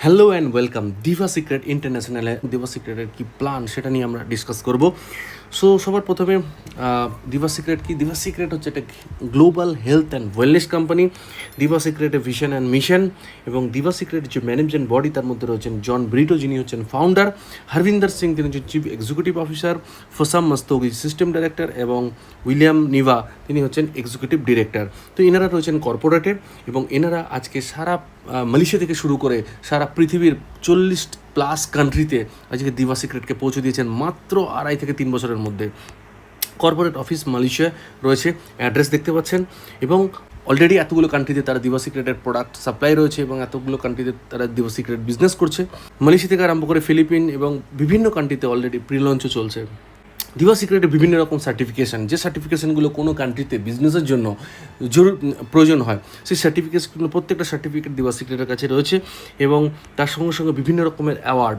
Hello and welcome Diva Secret ইন্টারন্যাশনালে। Diva সিক্রেটের কী প্ল্যান সেটা নিয়ে আমরা ডিসকাস করব। সো সবার প্রথমে দিভা সিক্রেট কি? দিভা সিক্রেট হচ্ছে একটা global health and wellness company. Diva সিক্রেটের ভিশন অ্যান্ড মিশন এবং দিভা সিক্রেটের যে ম্যানেজমেন্ট বডি তার মধ্যে রয়েছেন জন ব্রিটো, যিনি হচ্ছেন ফাউন্ডার, হরভিন্দর সিং তিনি হচ্ছেন চিফ এক্সিকিউটিভ অফিসার, ফসাম মাস্তোগি সিস্টেম ডাইরেক্টর এবং উইলিয়াম নিভা তিনি হচ্ছেন এক্সিকিউটিভ ডিরেক্টর। তো এনারা রয়েছেন কর্পোরেটে এবং এনারা আজকে সারা মালয়েশিয়া থেকে শুরু করে সারা পৃথিবীর 40+ কান্ট্রিতে আজকে দিভা সিক্রেটকে পৌঁছে দিয়েছেন মাত্র 2.5 থেকে 3 বছরের মধ্যে। কর্পোরেট অফিস মালয়েশিয়া রয়েছে, অ্যাড্রেস দেখতে পাচ্ছেন, এবং অলরেডি এতগুলো কান্ট্রিতে তারা দিভা সিক্রেটের প্রোডাক্ট সাপ্লাই রয়েছে এবং এতগুলো কান্ট্রিতে তারা দিভা সিক্রেট বিজনেস করছে। মালয়েশিয়া থেকে আরম্ভ করে ফিলিপিন এবং বিভিন্ন কান্ট্রিতে অলরেডি প্রি লঞ্চও চলছে। দিভা সিক্রেটের বিভিন্ন রকম সার্টিফিকেশান, যে সার্টিফিকেশানগুলো কোনো কান্ট্রিতে বিজনেসের জন্য প্রয়োজন হয়, সেই সার্টিফিকেশনগুলো প্রত্যেকটা সার্টিফিকেট দিভা সিক্রেটের কাছে রয়েছে এবং তার সঙ্গে সঙ্গে বিভিন্ন রকমের অ্যাওয়ার্ড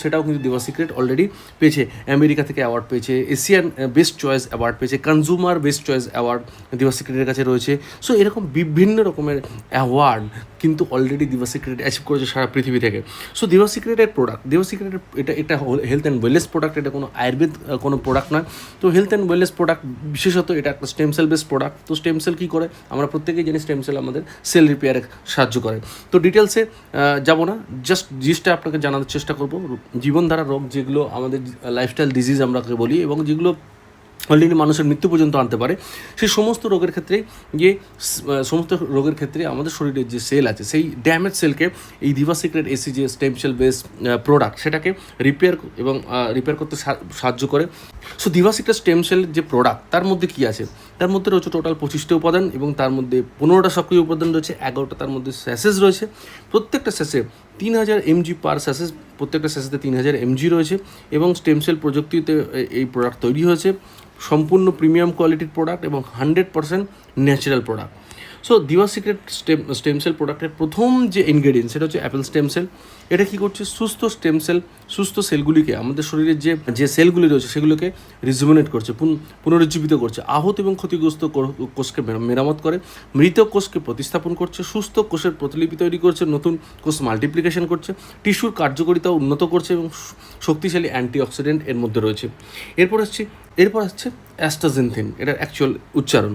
সেটাও কিন্তু দিভা সিক্রেট অলরেডি পেয়েছে। আমেরিকা থেকে অ্যাওয়ার্ড পেয়েছে, এশিয়ান বেস্ট চয়েস অ্যাওয়ার্ড পেয়েছে, consumer best choice award Diva সিক্রেটের কাছে রয়েছে। সো এরকম বিভিন্ন রকমের অ্যাওয়ার্ড কিন্তু অলরেডি দিভা সিক্রেট অ্যাচিভ করেছে সারা পৃথিবী থেকে। সো দিভা সিক্রেটের প্রোডাক্ট, দিভা সিক্রেটের এটা হেলথ অ্যান্ড ওয়েলনেস প্রোডাক্ট, এটা কোনো আয়ুর্বেদ কোনো প্রোডাক্ট নয়। তো হেলথ অ্যান্ড ওয়েলনেস প্রোডাক্ট, বিশেষত এটা একটা স্টেম সেল বেস প্রোডাক্ট। তো স্টেম সেল কী করে আমরা প্রত্যেকেই জানি, স্টেম সেল আমাদের সেল রিপেয়ারে সাহায্য করে। তো ডিটেলসে যাব না, জাস্ট জিনিসটা আপনাকে জানানোর চেষ্টা করব। জীবনধারা রোগ যেগুলো আমাদের লাইফস্টাইল ডিজিজ আমরা বলি এবং যেগুলো অলরেডি মানুষের মৃত্যু পর্যন্ত আনতে পারে, সেই সমস্ত রোগের ক্ষেত্রে আমাদের শরীরের যে সেল আছে, সেই ড্যামেজ সেলকে এই দিভা সিক্রেট এসি যে স্টেম সেল বেস প্রোডাক্ট সেটাকে রিপেয়ার করতে সাহায্য করে। So Diva secret stem cell যে প্রোডাক্ট, তার মধ্যে কী আছে? তার মধ্যে রয়েছে টোটাল 25টা উপাদান এবং তার মধ্যে 15টা সক্রিয় উপাদান রয়েছে, 11টা তার মধ্যে স্যাসেজ রয়েছে। প্রত্যেকটা স্যাসে 3000 mg পার স্যাসেজ, প্রত্যেকটা স্যাসেতে 3000 mg রয়েছে এবং স্টেম সেল প্রযুক্তিতে এই প্রোডাক্ট তৈরি হয়েছে। সম্পূর্ণ প্রিমিয়াম কোয়ালিটির প্রোডাক্ট এবং 100% natural product. So Diva secret stem cell প্রোডাক্টের প্রথম যে ইনগ্রেডিয়েন্ট সেটা হচ্ছে অ্যাপেল স্টেম সেল। এটা কী করছে? সুস্থ সেলগুলিকে, আমাদের শরীরের যে সেলগুলি রয়েছে সেগুলোকে রিজুমিনেট করছে, পুনরুজ্জীবিত করছে, আহত এবং ক্ষতিগ্রস্ত কোষকে মেরামত করে, মৃত কোষকে প্রতিস্থাপন করছে, সুস্থ কোষের প্রতিলিপি তৈরি করছে, নতুন কোষ মাল্টিপ্লিকেশন করছে, টিস্যুর কার্যকারিতা উন্নত করছে এবং শক্তিশালী অ্যান্টিঅক্সিডেন্ট এর মধ্যে রয়েছে। এরপর আসছে অ্যাস্টাজেনথিন, এটার অ্যাকচুয়াল উচ্চারণ।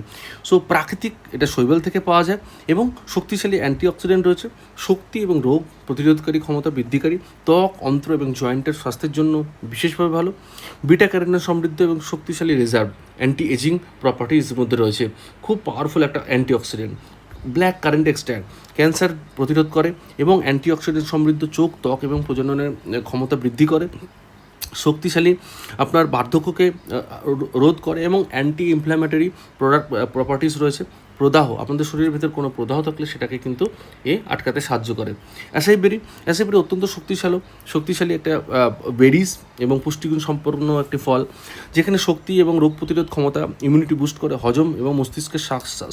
সো প্রাকৃতিক, এটা শৈবাল থেকে পাওয়া যায় এবং শক্তিশালী অ্যান্টিঅক্সিডেন্ট রয়েছে, শক্তি এবং রোগ প্রতিরোধকারী ক্ষমতা বৃদ্ধিকারী, ত্বক, অন্ত্র এবং জয়েন্টের স্বাস্থ্যের জন্য বিশেষভাবে ভালো, বিটা ক্যারোটিনে সমৃদ্ধ এবং শক্তিশালী রিজার্ভ অ্যান্টি এজিং প্রপার্টিজের মধ্যে রয়েছে। খুব পাওয়ারফুল একটা antioxidant. Black current extract cancer প্রতিরোধ করে এবং অ্যান্টিঅক্সিডেন্ট সমৃদ্ধ চোখ, ত্বক এবং প্রজননের ক্ষমতা বৃদ্ধি করে, শক্তিশালী আপনার বার্ধক্যকে রোধ করে এবং অ্যান্টি ইনফ্ল্যামেটরি প্রপার্টিস রয়েছে। প্রদাহ, আপনাদের শরীরের ভিতর কোনো প্রদাহ থাকলে সেটাকে কিন্তু আটকাতে সাহায্য করে। অ্যাসাইবেরি অত্যন্ত শক্তিশালী একটা বেরিজ এবং পুষ্টিগুণ সম্পন্ন একটি ফল, যেখানে শক্তি এবং রোগ প্রতিরোধ ক্ষমতা, ইমিউনিটি বুস্ট করে, হজম এবং মস্তিষ্কের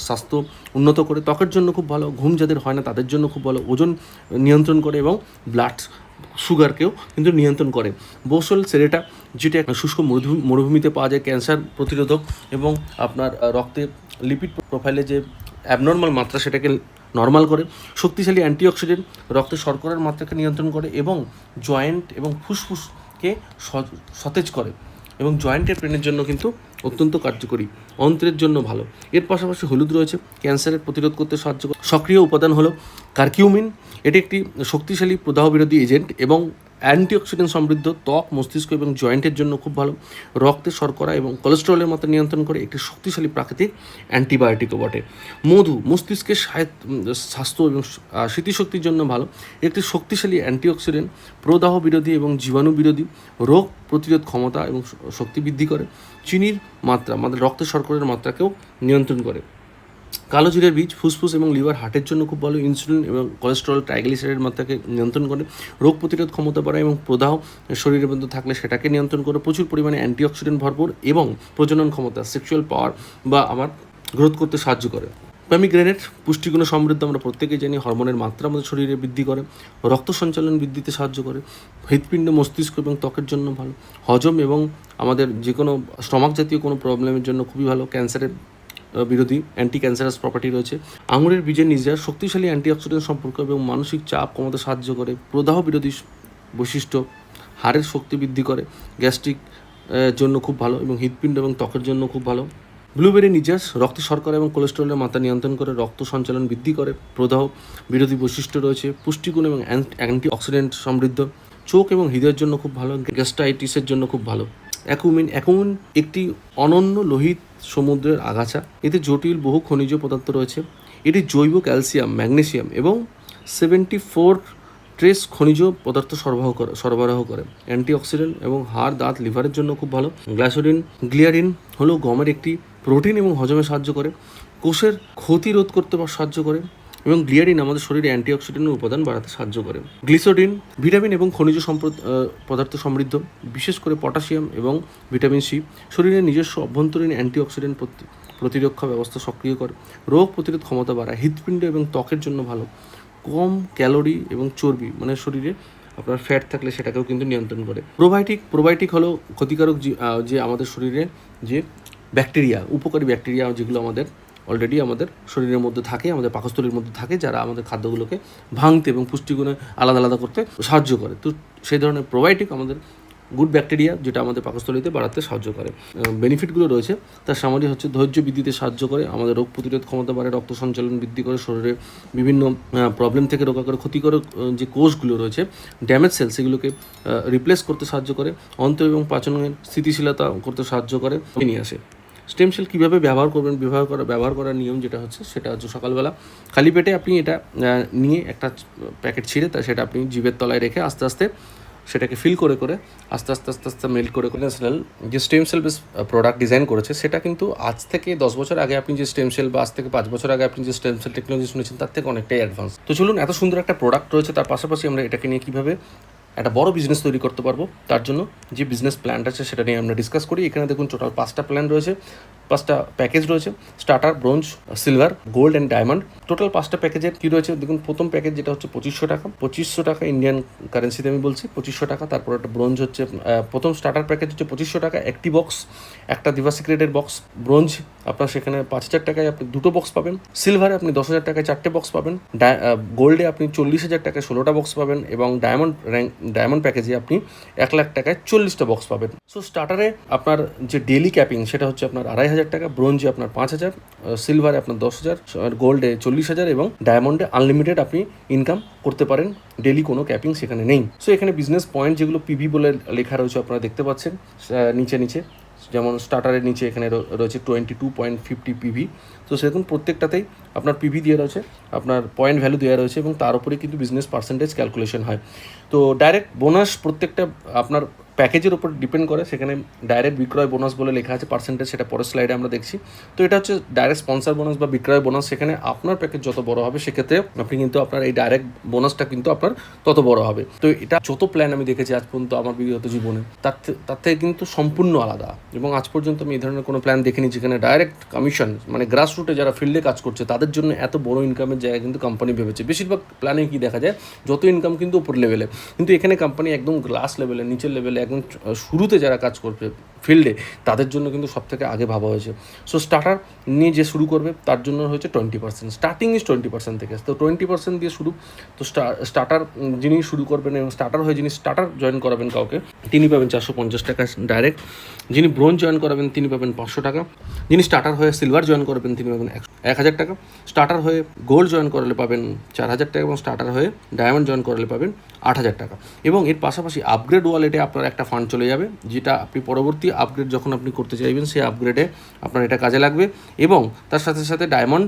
স্বাস্থ্য উন্নত করে, ত্বকের জন্য খুব ভালো, ঘুম যাদের হয় না তাদের জন্য খুব ভালো, ওজন নিয়ন্ত্রণ করে এবং ব্লাড সুগারকেও কিন্তু নিয়ন্ত্রণ করে। বোসল সেরেটা, যেটা শুষ্ক মরুভূমিতে পাওয়া যায়, ক্যান্সার প্রতিরোধক এবং আপনার রক্তে লিপিড প্রোফাইলে যে অ্যাবনর্মাল মাত্রা সেটাকে নর্মাল করে, শক্তিশালী অ্যান্টিঅক্সিডেন্ট, রক্তে শর্করার মাত্রাকে নিয়ন্ত্রণ করে এবং জয়েন্ট এবং ফুসফুসকে সতেজ করে এবং জয়েন্টের পেনের জন্য কিন্তু অত্যন্ত কার্যকরী, অন্ত্রের জন্য ভালো। এর পাশাপাশি হলুদ রয়েছে, ক্যান্সারের প্রতিরোধ করতে সাহায্য করে। সক্রিয় উপাদান হলো কারকিউমিন, এটি একটি শক্তিশালী প্রদাহ বিরোধী এজেন্ট এবং অ্যান্টিঅক্সিডেন্ট সমৃদ্ধ, ত্বক, মস্তিষ্ক এবং জয়েন্টের জন্য খুব ভালো, রক্তে শর্করা এবং কোলেস্টেরলের মাত্রা নিয়ন্ত্রণ করে, একটি শক্তিশালী প্রাকৃতিক অ্যান্টিবায়োটিকও বটে। মধু মস্তিষ্কের স্বাস্থ্য এবং স্মৃতিশক্তির জন্য ভালো, একটি শক্তিশালী অ্যান্টিঅক্সিডেন্ট, প্রদাহ বিরোধী এবং জীবাণু বিরোধী, রোগ প্রতিরোধ ক্ষমতা এবং শক্তি বৃদ্ধি করে, চিনির মাত্রা, আমাদের রক্তে শর্করার মাত্রাকেও নিয়ন্ত্রণ করে। কালো জিরের বীজ ফুসফুস এবং লিভার, হার্টের জন্য খুব ভালো, ইনসুলিন এবং কোলেস্টেরল, ট্রাইগ্লিসারাইডের মাত্রাকে নিয়ন্ত্রণ করে, রোগ প্রতিরোধ ক্ষমতা বাড়ায় এবং প্রদাহ শরীরের মধ্যে থাকলে সেটাকে নিয়ন্ত্রণ করে, প্রচুর পরিমাণে অ্যান্টিঅক্সিডেন্ট ভরপুর এবং প্রজনন ক্ষমতা, সেক্সুয়াল পাওয়ার বা আমার গ্রোথ করতে সাহায্য করে। পমিগ্রেনেট পুষ্টিগুণ সমৃদ্ধ, আমরা প্রত্যেকেই জানি, হরমোনের মাত্রা আমাদের শরীরে বৃদ্ধি করে, রক্ত সঞ্চালন বৃদ্ধিতে সাহায্য করে, হৃৎপিণ্ড, মস্তিষ্ক এবং ত্বকের জন্য ভালো, হজম এবং আমাদের যে কোনো স্টমাক জাতীয় কোনো প্রবলেমের জন্য খুবই ভালো, ক্যান্সারের বিরোধী, অ্যান্টি ক্যান্সারাস প্রপার্টি রয়েছে। আঙুরের বীজের নিজের শক্তিশালী অ্যান্টিঅক্সিডেন্ট সম্পর্ক এবং মানসিক চাপ কমাতে সাহায্য করে, প্রদাহ বিরোধী বৈশিষ্ট্য, হাড়ের শক্তি বৃদ্ধি করে, গ্যাস্ট্রিক জন্য খুব ভালো এবং হৃৎপিণ্ড এবং ত্বকের জন্য খুব ভালো। ব্লুবেরি নির্যাস রক্তে শর্করা এবং কোলেস্টেরলের মাত্রা নিয়ন্ত্রণ করে, রক্ত সঞ্চালন বৃদ্ধি করে, প্রদাহ বিরোধী বৈশিষ্ট্য রয়েছে, পুষ্টিগুণ এবং অ্যান্টিঅক্সিডেন্ট সমৃদ্ধ, চোখ এবং হৃদয়ের জন্য খুব ভালো, গ্যাস্ট্রাইটিসের জন্য খুব ভালো। অ্যাকুমিন একটি অনন্য লোহিত সমুদ্রের আগাছা, এতে জটিল বহু খনিজ পদার্থ রয়েছে। এটি জৈব ক্যালসিয়াম, ম্যাগনেসিয়াম এবং 74 ট্রেস খনিজ পদার্থ সরবরাহ করে। অ্যান্টিঅক্সিডেন্ট এবং হাড়, দাঁত, লিভারের জন্য খুব ভালো। গ্লিয়ারিন হলো গমের একটি প্রোটিন এবং হজমে সাহায্য করে, কোষের ক্ষতি রোধ করতে সাহায্য করে এবং গ্লিয়ারিন আমাদের শরীরে অ্যান্টিঅক্সিডেন্টের উপাদান বাড়াতে সাহায্য করে। গ্লিসারিন ভিটামিন এবং খনিজ পদার্থ সমৃদ্ধ, বিশেষ করে পটাশিয়াম এবং ভিটামিন সি, শরীরের নিজস্ব অভ্যন্তরীণ অ্যান্টিঅক্সিডেন্ট প্রতিরক্ষা ব্যবস্থা সক্রিয় করে, রোগ প্রতিরোধ ক্ষমতা বাড়ায়, হৃৎপিণ্ড এবং ত্বকের জন্য ভালো, কম ক্যালোরি এবং চর্বি মানে শরীরে আপনার ফ্যাট থাকলে সেটাকেও কিন্তু নিয়ন্ত্রণ করে। প্রোবায়োটিক হলো ক্ষতিকারক যে আমাদের শরীরে যে ব্যাকটেরিয়া, উপকারী ব্যাকটেরিয়া যেগুলো আমাদের অলরেডি আমাদের শরীরের মধ্যে থাকে, আমাদের পাকস্থলীর মধ্যে থাকে, যারা আমাদের খাদ্যগুলোকে ভাঙতে এবং পুষ্টিগুণে আলাদা আলাদা করতে সাহায্য করে। তো সেই ধরনের প্রোবায়োটিক আমাদের গুড ব্যাকটেরিয়া যেটা আমাদের পাকস্থলীতে বাড়াতে সাহায্য করে। বেনিফিটগুলো রয়েছে, তার সামারি হচ্ছে ধৈর্য বৃদ্ধিতে সাহায্য করে, আমাদের রোগ প্রতিরোধ ক্ষমতা বাড়ে, রক্ত সঞ্চালন বৃদ্ধি করে, শরীরে বিভিন্ন প্রবলেম থেকে রক্ষা করে, ক্ষতিকর যে কোষগুলো রয়েছে ড্যামেজ সেল সেগুলোকে রিপ্লেস করতে সাহায্য করে, অন্ত এবং পাচনের স্থিতিশীলতা করতে সাহায্য করে নিয়ে আসে। স্টেম সেল কীভাবে ব্যবহার করবেন, ব্যবহার করার নিয়ম যেটা হচ্ছে সেটা হচ্ছে সকালবেলা খালি পেটে আপনি এটা নিয়ে একটা প্যাকেট ছিঁড়ে সেটা আপনি জিভের তলায় রেখে আস্তে আস্তে সেটাকে ফিল করে আস্তে আস্তে মেল্ট করে ন্যাশনাল যে stem cell base product design করেছে সেটা কিন্তু আজ থেকে 10 বছর আগে আপনি যে স্টেম সেল বা আজ থেকে 5 বছর আগে আপনি যে স্টেম সেল টেকনোলজি শুনেছেন তার থেকে অনেকটাই অ্যাডভান্স। তো চলুন, এত সুন্দর একটা প্রোডাক্ট রয়েছে, তার পাশাপাশি আমরা এটাকে নিয়ে কীভাবে একটা বড় বিজনেস তৈরি করতে পারবো তার জন্য যে বিজনেস প্ল্যানটা আছে সেটা নিয়ে আমরা ডিসকাস করি। এখানে দেখুন টোটাল 5টা প্ল্যান রয়েছে, 5টা প্যাকেজ রয়েছে, starter, bronze, silver, gold and diamond. Total 5টা প্যাকেজের কী রয়েছে দেখুন। প্রথম প্যাকেজ যেটা হচ্ছে 2500 টাকা ইন্ডিয়ান কারেন্সিতে আমি বলছি 2500 টাকা। তারপর একটা ব্রোঞ্জ হচ্ছে প্রথম স্টার্টার প্যাকেজ হচ্ছে 2500 টাকা, একটি বক্স, একটা দিভা সিক্রেটের বক্স। ব্রোঞ্জ আপনার সেখানে 5000 টাকায় আপনি 2টো বক্স পাবেন। সিলভারে আপনি 10,000 টাকায় 4টে বক্স পাবেন। গোল্ডে আপনি 40,000 টাকায় 16টা বক্স পাবেন এবং ডায়মন্ড প্যাকেজে আপনি 1 লাখ টাকায় 40টা বক্স পাবেন। সো স্টার্টারে আপনার যে ডেলি ক্যাপিং সেটা হচ্ছে আপনার 2,500 টাকা, ব্রোঞ্জে আপনার 5,000, সিলভারে আপনার 10,000, গোল্ডে 40,000 এবং ডায়মন্ডে আনলিমিটেড আপনি ইনকাম করতে পারেন, ডেলি কোনো ক্যাপিং সেখানে নেই। সো এখানে বিজনেস পয়েন্ট যেগুলো পিভি বলে লেখা রয়েছে আপনারা দেখতে পাচ্ছেন নিচে, যেমন স্টার্টারের নিচে এখানে রয়েছে 22.50 পিভি। তো সেরকম প্রত্যেকটাতেই আপনার পিভি দেওয়া রয়েছে, আপনার পয়েন্ট ভ্যালু দেওয়া রয়েছে এবং তার উপরে কিন্তু বিজনেস পার্সেন্টেজ ক্যালকুলেশন হয়। তো ডাইরেক্ট বোনাস প্রত্যেকটা আপনার প্যাকেজের উপর ডিপেন্ড করে, সেখানে ডাইরেক্ট বিক্রয় বোনাস বলে লেখা আছে পার্সেন্টেজ, সেটা পরের স্লাইডে আমরা দেখছি। তো এটা হচ্ছে ডাইরেক্ট স্পন্সর বোনাস বা বিক্রয় বোনাস। সেখানে আপনার প্যাকেজ যত বড় হবে সেক্ষেত্রে আপনি কিন্তু আপনার এই ডাইরেক্ট বোনাসটা কিন্তু আপনার তত বড় হবে। তো এটা যত প্ল্যান আমি দেখেছি আজ পর্যন্ত আমার বিগত জীবনে তার থেকে কিন্তু সম্পূর্ণ আলাদা, এবং আজ পর্যন্ত আমি এই ধরনের কোনো প্ল্যান দেখিনি যেখানে ডাইরেক্ট কমিশন মানে গ্রাসরুটে যারা ফিল্ডে কাজ করছে তাদের জন্য এত বড় ইনকামের জায়গা কিন্তু কোম্পানি ভেবেছে। বেশিরভাগ প্ল্যানে কি দেখা যায় যত ইনকাম কিন্তু উপর লেভেলে, কিন্তু এখানে কোম্পানি একদম গ্লাস লেভেলে, নিচের লেভেলে, একদম শুরুতে যারা কাজ করবে ফিল্ডে তাদের জন্য কিন্তু সব থেকে আগে ভাবা হয়েছে। সো স্টার্টার নিয়ে যে শুরু করবে তার জন্য হয়েছে 20%, স্টার্টিং ইজ 20% থেকে। তো 20% দিয়ে শুরু। তো স্টার্টার যিনি শুরু করবেন এবং যিনি স্টার্টার জয়েন করাবেন কাউকে, তিনি পাবেন 450 টাকা ডাইরেক্ট। যিনি ব্রোঞ্জ জয়েন করাবেন তিনি পাবেন 500 টাকা। যিনি স্টার্টার হয়ে সিলভার জয়েন করবেন তিনি পাবেন 1,000 টাকা। স্টার্টার হয়ে গোল্ড জয়েন করলে পাবেন 4,000 টাকা এবং স্টার্টার হয়ে ডায়মন্ড জয়েন করলে পাবেন 8,000 টাকা। এবং এর পাশাপাশি আপগ্রেড ওয়ালেটে আপনার একটা ফান্ড চলে যাবে, যেটা আপনি পরবর্তী আপগ্রেড যখন আপনি করতে চাইবেন সেই আপগ্রেডে আপনার এটা কাজে লাগবে। এবং তার সাথে সাথে ডায়মন্ড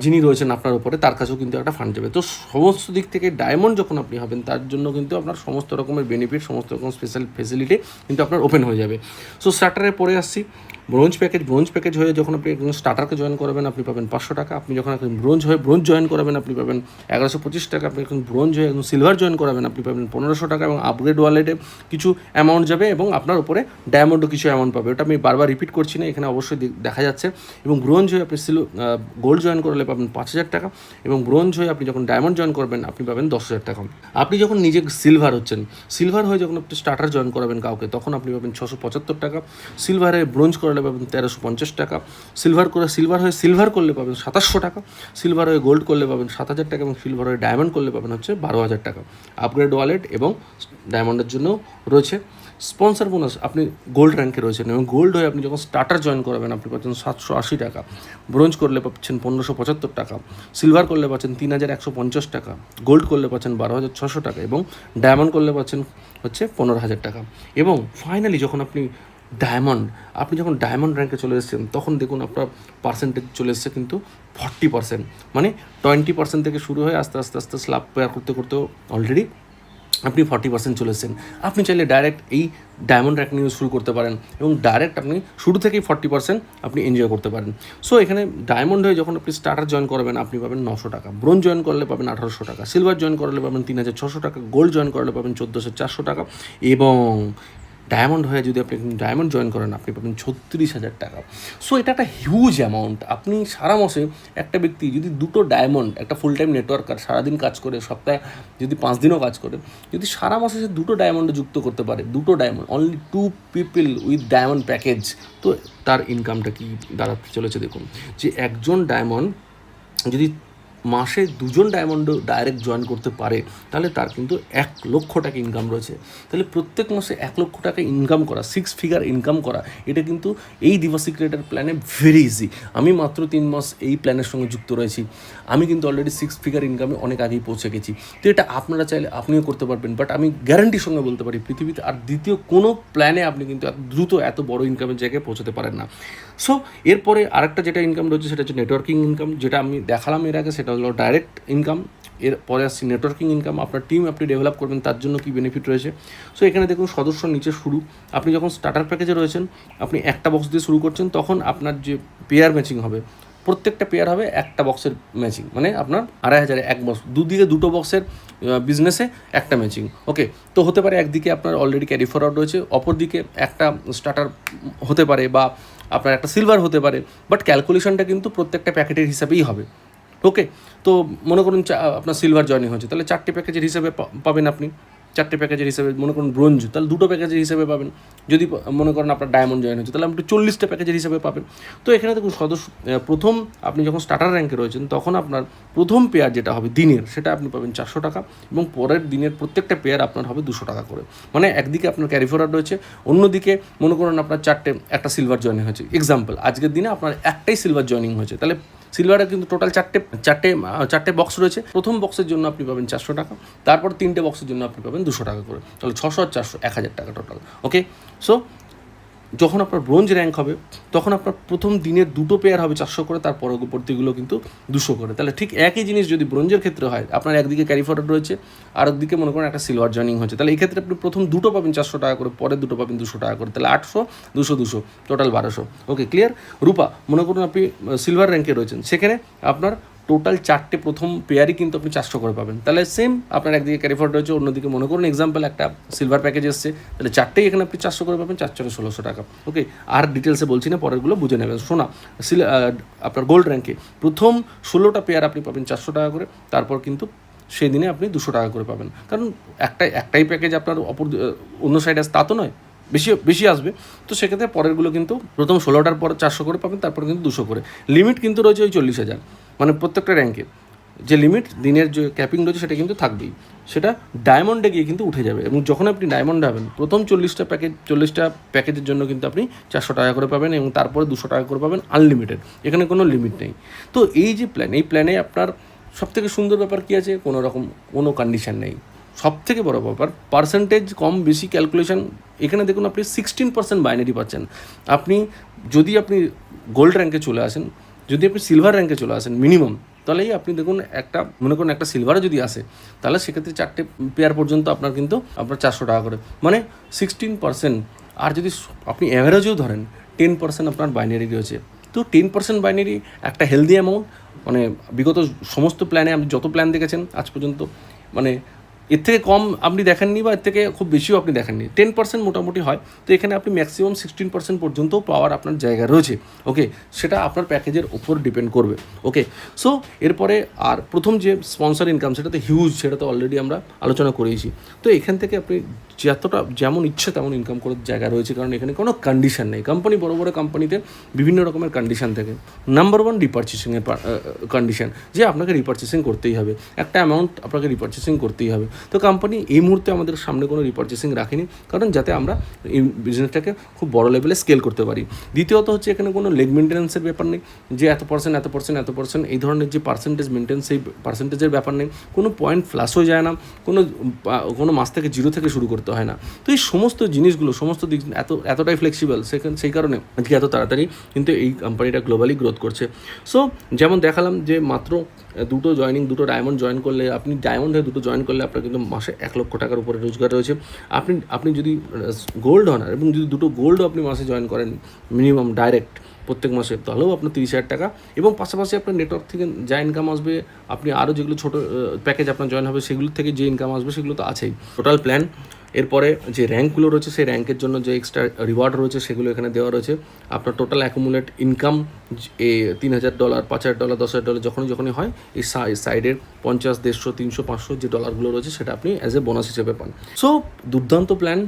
যিনি রয়েছেন আপনার উপরে তার কাছেও কিন্তু একটা ফান্ড যাবে। তো সমস্ত দিক থেকে ডায়মন্ড যখন আপনি হবেন তার জন্য কিন্তু আপনার সমস্ত রকমের বেনিফিট, সমস্ত রকম স্পেশাল ফেসিলিটি কিন্তু আপনার ওপেন হয়ে যাবে। সো স্টার্টারে পরে আসছি ব্রোঞ্জ প্যাকেজ হয়ে যখন আপনি একজন স্টার্টারকে জয়েন করাবেন আপনি পাবেন 500 টাকা। আপনি যখন এখন ব্রোঞ্জ জয়েন করাবেন আপনি পাবেন 1125 টাকা। আপনি এখন ব্রোঞ্জ হয়ে একজন সিলভার জয়েন করাবেন আপনি পাবেন 1500 টাকা এবং আপগ্রেড ওয়ালেটে কিছু অ্যামাউন্ট যাবে এবং আপনার উপরে ডায়মন্ডও কিছু অ্যামাউন্ট পাবে। ওটা আমি বারবার রিপিট করছি না, এখানে অবশ্যই দেখা যাচ্ছে। এবং ব্রোঞ্জ হয়ে আপনি গোল্ড জয়েন করলে পাবেন 5,000 টাকা এবং ব্রোঞ্জ হয়ে আপনি যখন ডায়মন্ড জয়েন করবেন আপনি পাবেন 10,000 টাকা। আপনি যখন নিজে সিলভার হয়ে যখন আপনি স্টার্টার জয়েন করাবেন কাউকে তখন আপনি পাবেন 675 টাকা। সিলভারে ব্রোঞ্জ করলে করলে পাবেন 1350 টাকা, সিলভার হয়ে সিলভার করলে পাবেন 2700 টাকা, সিলভার হয়ে গোল্ড করলে পাবেন 7000 টাকা এবং সিলভার হয়ে ডায়মন্ড করলে পাবেন হচ্ছে 12000 টাকা। আপগ্রেড ওয়ালেট এবং ডায়মন্ডের জন্য রয়েছে স্পন্সর বোনাস। আপনি গোল্ড র্যাঙ্কে রয়েছেন এবং গোল্ড হয়ে আপনি যখন স্টার্টার জয়েন করাবেন আপনি পাচ্ছেন 780 টাকা, ব্রোঞ্জ করলে পাচ্ছেন 1575 টাকা, সিলভার করলে পাচ্ছেন 3150 টাকা, গোল্ড করলে পাচ্ছেন 12600 টাকা এবং ডায়মন্ড করলে পাচ্ছেন হচ্ছে 15000 টাকা। এবং ফাইনালি যখন আপনি যখন ডায়মন্ড র্যাঙ্কে চলে এসেছেন তখন দেখুন আপনার পার্সেন্টেজ চলে এসেছে কিন্তু 40%, মানে 20% থেকে শুরু হয়ে আস্তে আস্তে আস্তে স্ল্যাব পেয়ার করতে করতেও অলরেডি আপনি 40% চলে এসেছেন। আপনি চাইলে ডাইরেক্ট এই ডায়মন্ড র্যাঙ্ক নিয়ে শুরু করতে পারেন এবং ডাইরেক্ট আপনি শুরু থেকেই 40% আপনি এনজয় করতে পারেন। সো এখানে ডায়মন্ড হয়ে যখন আপনি স্টার্টার জয়েন করবেন আপনি পাবেন 900 টাকা, ব্রোঞ্জ জয়েন করলে পাবেন 1800 টাকা, সিলভার জয়েন করলে পাবেন 3600 টাকা, গোল্ড জয়েন করলে পাবেন 14,400 টাকা এবং ডায়মন্ড হয়ে যদি আপনি ডায়মন্ড জয়েন করেন আপনি পাবেন 36,000 টাকা। সো এটা একটা হিউজ অ্যামাউন্ট। আপনি সারা মাসে একটা ব্যক্তি যদি দুটো ডায়মন্ড, একটা ফুল টাইম নেটওয়ার্কার সারাদিন কাজ করে, সপ্তাহে যদি 5 দিনও কাজ করে, যদি সারা মাসে সে দুটো ডায়মন্ডে যুক্ত করতে পারে, দুটো diamond, only 2 people with diamond package, তো তার ইনকামটা কি দাঁড়াতে চলেছে দেখুন। যে একজন ডায়মন্ড যদি মাসে 2 জন ডায়মন্ড ডাইরেক্ট জয়েন করতে পারে তাহলে তার কিন্তু 1 লক্ষ টাকা ইনকাম রয়েছে। তাহলে প্রত্যেক মাসে 1 লক্ষ টাকা ইনকাম করা, 6 ফিগার ইনকাম করা, এটা কিন্তু এই দিবা সিক্রেটের প্ল্যানে ভেরি ইজি। আমি মাত্র 3 মাস এই প্ল্যানের সঙ্গে যুক্ত রয়েছি, আমি কিন্তু অলরেডি 6 ফিগার ইনকামে অনেক আগেই পৌঁছে গেছি। তো এটা আপনারা চাইলে আপনিও করতে পারবেন, বাট আমি গ্যারান্টির সঙ্গে বলতে পারি পৃথিবীতে আর দ্বিতীয় কোনো প্ল্যানে আপনি কিন্তু এত দ্রুত এত বড় ইনকামের জায়গায় পৌঁছাতে পারেন না। সো এরপরে আরেকটা যেটা ইনকাম রয়েছে সেটা হচ্ছে নেটওয়ার্কিং ইনকাম, যেটা আমি দেখালাম এর আগে, সেটা হলো ডাইরেক্ট ইনকাম। এরপরে আসছি নেটওয়ার্কিং ইনকাম। আপনার টিম আপনি ডেভেলপ করবেন তার জন্য কী বেনিফিট রয়েছে। সো এখানে দেখুন সদস্য নিচে শুরু, আপনি যখন স্টার্টার প্যাকেজে রয়েছেন আপনি একটা বক্স দিয়ে শুরু করছেন, তখন আপনার যে পেয়ার ম্যাচিং হবে প্রত্যেকটা পেয়ার হবে একটা বক্সের ম্যাচিং, মানে আপনার 2500 এক বক্স, দুদিকে দুটো বক্সের বিজনেসে একটা ম্যাচিং। ওকে, তো হতে পারে একদিকে আপনার অলরেডি ক্যারি ফরওয়ার্ড রয়েছে, অপরদিকে একটা স্টার্টার হতে পারে বা আপনার একটা সিলভার হতে পারে, বাট ক্যালকুলেশনটা কিন্তু প্রত্যেকটা প্যাকেটের হিসাবেই হবে। ওকে, তো মনে করুন আপনার সিলভার জয়েনিং হচ্ছে, তাহলে 4টে প্যাকেজের হিসাবে পাবেন আপনি, 4টে প্যাকেজের হিসাবে মনে করুন ব্রোঞ্জ, তাহলে 2টো প্যাকেজের হিসাবে পাবেন। যদি মনে করেন আপনার ডায়মন্ড জয়েন হচ্ছে তাহলে আপনি 40টা প্যাকেজের হিসাবে পাবেন। তো এখানে দেখুন প্রথম আপনি যখন স্টার্টার র্যাঙ্কে রয়েছেন তখন আপনার প্রথম পেয়ার যেটা হবে দিনের, সেটা আপনি পাবেন 400 টাকা এবং পরের দিনের প্রত্যেকটা পেয়ার আপনার হবে 200 টাকা করে। মানে একদিকে আপনার ক্যারি ফরওয়ার্ড রয়েছে, অন্যদিকে মনে করুন আপনার একটা সিলভার জয়েনিং হয়েছে, এক্সাম্পল আজকের দিনে আপনার একটাই সিলভার জয়েনিং হয়েছে, তাহলে সিলভারে কিন্তু টোটাল চারটে বক্স রয়েছে। প্রথম বক্সের জন্য আপনি পাবেন 400 টাকা, তারপর 3টে বক্সের জন্য আপনি পাবেন 200 টাকা করে, তাহলে 600 আর 400 1000 টাকা টোটাল। ওকে, সো যখন আপনার ব্রোঞ্জ র্যাঙ্ক হবে তখন আপনার প্রথম দিনের 2টো পেয়ার হবে 400 করে, তার পরবর্তীগুলো কিন্তু 200 করে। তাহলে ঠিক একই জিনিস যদি ব্রোঞ্জের ক্ষেত্রে হয়, আপনার একদিকে ক্যারি ফরওয়ার্ড রয়েছে আর একদিকে মনে করেন একটা সিলভার জয়েনিং হচ্ছে, তাহলে এই ক্ষেত্রে আপনি প্রথম 2টো পাবেন 400 টাকা করে, পরের 2টো পাবেন 200 টাকা করে, তাহলে 800 200 200 টোটাল 1200। ওকে, ক্লিয়ার? রূপা, মনে করুন আপনি সিলভার র্যাঙ্কে রয়েছেন, সেখানে আপনার টোটাল 4টে প্রথম পেয়ারই কিন্তু আপনি 400 করে পাবেন। তাহলে সেম আপনার একদিকে ক্যারি ফরওয়ার্ড রয়েছে, অন্যদিকে মনে করুন এক্সাম্পল একটা সিলভার প্যাকেজ এসছে, তাহলে 4টেই এখানে আপনি 400 করে পাবেন, 4 4 1600 টাকা। ওকে, আর ডিটেলসে বলছি না, পরেরগুলো বুঝে নেবেন। শোনা, আপনার গোল্ড র্যাঙ্কে প্রথম 16টা পেয়ার আপনি পাবেন 400 টাকা করে, তারপর কিন্তু সেই দিনে আপনি 200 টাকা করে পাবেন, কারণ একটাই প্যাকেজ আপনার অন্য সাইডে আসে তা তো নয়, বেশি আসবে। তো সেক্ষেত্রে পরেরগুলো কিন্তু প্রথম 16টার পর 400 করে পাবেন, তারপর কিন্তু 200 করে। লিমিট কিন্তু রয়েছে ওই 40,000, মানে প্রত্যেকটা র্যাঙ্কে যে লিমিট দিনের যে ক্যাপিং রয়েছে সেটা কিন্তু থাকবেই, সেটা ডায়মন্ডে গিয়ে কিন্তু উঠে যাবে। এবং যখন আপনি ডায়মন্ডে হবেন প্রথম 40টা প্যাকেজের জন্য কিন্তু আপনি 400 টাকা করে পাবেন এবং তারপরে 200 টাকা করে পাবেন আনলিমিটেড, এখানে কোনো লিমিট নেই। তো এই যে এই প্ল্যানে আপনার সবথেকে সুন্দর ব্যাপার কী আছে, কোনো কন্ডিশন নেই। সবথেকে বড় ব্যাপার পার্সেন্টেজ কম বেশি ক্যালকুলেশন। এখানে দেখুন আপনি 16% বাইনারি পাচ্ছেন। যদি আপনি গোল্ড র্যাঙ্কে চলে আসেন, যদি আপনি সিলভার র্যাঙ্কে চলে আসেন মিনিমাম, তাহলেই আপনি দেখুন মনে করুন একটা সিলভারে যদি আসে তাহলে সেক্ষেত্রে 4টে পেয়ার পর্যন্ত আপনার 400 টাকা করে, মানে 16%। আর যদি আপনি অ্যাভারেজেও ধরেন 10% আপনার বাইনারি রয়েছে, তো 10% বাইনারি একটা হেলদি অ্যামাউন্ট। মানে বিগত সমস্ত প্ল্যানে আপনি যত প্ল্যান দেখেছেন আজ পর্যন্ত, মানে এর থেকে কম আপনি দেখেননি বা এর থেকে খুব বেশিও আপনি দেখেননি, 10% মোটামুটি হয়। তো এখানে আপনি ম্যাক্সিমাম 16% পর্যন্ত পাওয়ার আপনার জায়গা রয়েছে। ওকে, সেটা আপনার প্যাকেজের ওপর ডিপেন্ড করবে। ওকে, সো এরপরে আর প্রথম যে স্পন্সর ইনকাম, সেটা তো হিউজ, সেটা তো অলরেডি আমরা আলোচনা করেইছি। তো এখান থেকে আপনি যতটা যেমন ইচ্ছে তেমন ইনকাম করার জায়গা রয়েছে, কারণ এখানে কোনো কন্ডিশন নেই। কোম্পানি, বড় বড় কোম্পানিতে বিভিন্ন রকমের কন্ডিশন থাকে। নাম্বার 1 রিপারচেসিংয়ের কন্ডিশন, যে আপনাকে রিপারচেসিং করতেই হবে, একটা অ্যামাউন্ট আপনাকে রিপারচেসিং করতেই হবে। তো কোম্পানি এই মুহূর্তে আমাদের সামনে কোনো রিপারচেসিং রাখেনি, কারণ যাতে আমরা এই বিজনেসটাকে খুব বড় লেভেলে স্কেল করতে পারি। দ্বিতীয়ত হচ্ছে এখানে কোনো লেগ মেনটেন্যান্সের ব্যাপার নেই, যে এত পার্সেন্ট এই ধরনের যে পার্সেন্টেজ মেনটেন, সেই পার্সেন্টেজের ব্যাপার নেই। কোনো পয়েন্ট ফ্লাশ হয়ে যায় না, কোনো মাস থেকে জিরো থেকে শুরু করতে হয় না। তো এই সমস্ত জিনিসগুলো, সমস্ত দিক এতটাই ফ্লেক্সিবল, সেই কারণে আজকে এত তাড়াতাড়ি কিন্তু এই কোম্পানিটা গ্লোবালি গ্রোথ করছে। সো যেমন দেখালাম যে মাত্র দুটো ডায়মন্ড জয়েন করলে, আপনি ডায়মন্ড হয়ে দুটো জয়েন করলে আপনার কিন্তু মাসে 1 লক্ষ টাকার উপরে রোজগার রয়েছে। আপনি যদি গোল্ড হন, এবং যদি দুটো গোল্ডও আপনি মাসে জয়েন করেন মিনিমাম ডাইরেক্ট প্রত্যেক মাসে, তাহলেও আপনার 30,000 টাকা, এবং পাশাপাশি আপনার নেটওয়ার্ক থেকে যা ইনকাম আসবে, আপনি আরও যেগুলো ছোটো প্যাকেজ আপনার জয়েন হবে সেগুলোর থেকে যে ইনকাম আসবে সেগুলো তো আছেই। টোটাল প্ল্যান, এরপরে যে র্যাঙ্কগুলো রয়েছে সেই র্যাঙ্কের জন্য যে এক্সট্রা রিওয়ার্ড রয়েছে সেগুলো এখানে দেওয়া রয়েছে। আপনার টোটাল অ্যাকুমুলেট ইনকাম $3,000, $5,000, $10,000 যখনই হয়, এই সাইডের 50, 150, 300, 500 যে ডলারগুলো রয়েছে সেটা আপনি অ্যাজ এ বোনাস হিসেবে পান। সো দুর্দান্ত প্ল্যান,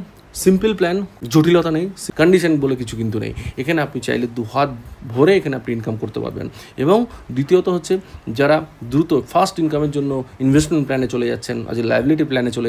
সিম্পল প্ল্যান, জটিলতা নেই, কন্ডিশন বলে কিছু কিন্তু নেই। এখানে আপনি চাইলে 2 হাত ভরে এখানে আপনি ইনকাম করতে পারবেন। এবং দ্বিতীয়ত হচ্ছে, যারা দ্রুত ফাস্ট ইনকামের জন্য ইনভেস্টমেন্ট প্ল্যানে চলে যাচ্ছেন, আজ লাইবিলিটি প্ল্যানে চলে